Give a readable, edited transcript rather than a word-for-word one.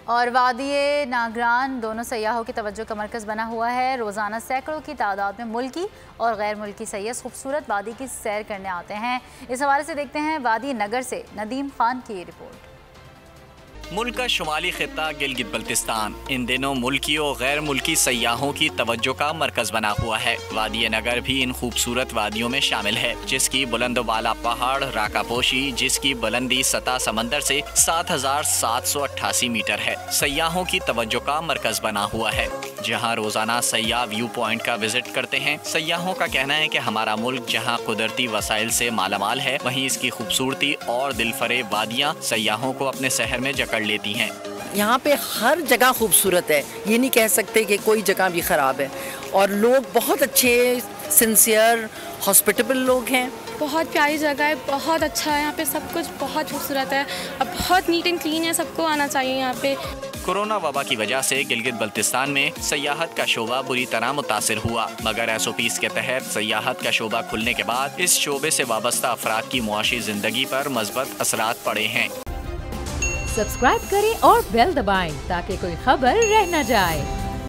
और वादी नागरान दोनों सयाहों की तवज्जो का मरकज़ बना हुआ है। रोज़ाना सैकड़ों की तादाद में मुल्की और गैर मुल्की सैयाह खूबसूरत वादी की सैर करने आते हैं। इस हवाले से देखते हैं वादी नगर से नदीम खान की रिपोर्ट। मुल्क का शुमाली खित्ता गिलगित बल्तिस्तान इन दिनों मुल्की और गैर मुल्की सयाहों की तवज्जो का मरकज बना हुआ है। वादी नगर भी इन खूबसूरत वादियों में शामिल है, जिसकी बुलंद बाला पहाड़ राकापोशी, जिसकी बुलंदी सतह समंदर से 7,788 मीटर है, सयाहों की तवज्जो का मरकज बना हुआ है, जहाँ रोजाना सयाह व्यू पॉइंट का विजिट करते हैं। सयाहों का कहना है कि हमारा मुल्क जहाँ कुदरती वसाइल से मालामाल है, वहीं इसकी खूबसूरती और दिलफरेब वादियाँ सयाहों को अपने शहर में जकड़ लेती हैं। यहाँ पे हर जगह खूबसूरत है, ये नहीं कह सकते कि कोई जगह भी ख़राब है, और लोग बहुत अच्छे, सिंसियर, हॉस्पिटेबल लोग हैं। बहुत प्यारी जगह है, बहुत अच्छा है, यहाँ पे सब कुछ बहुत खूबसूरत है और बहुत नीट एंड क्लीन है। सबको आना चाहिए यहाँ पे। कोरोना वबा की वजह से गिलगित बल्तिस्तान में सयाहत का शोबा बुरी तरह मुतासिर हुआ, मगर SOPs के तहत सयाहत का शोबा खुलने के बाद इस शोबे से वाबस्ता अफराद की मुआशी जिंदगी पर मस्बत असरात पड़े हैं। सब्सक्राइब करें और बेल दबाएं ताकि कोई खबर रह न जाए।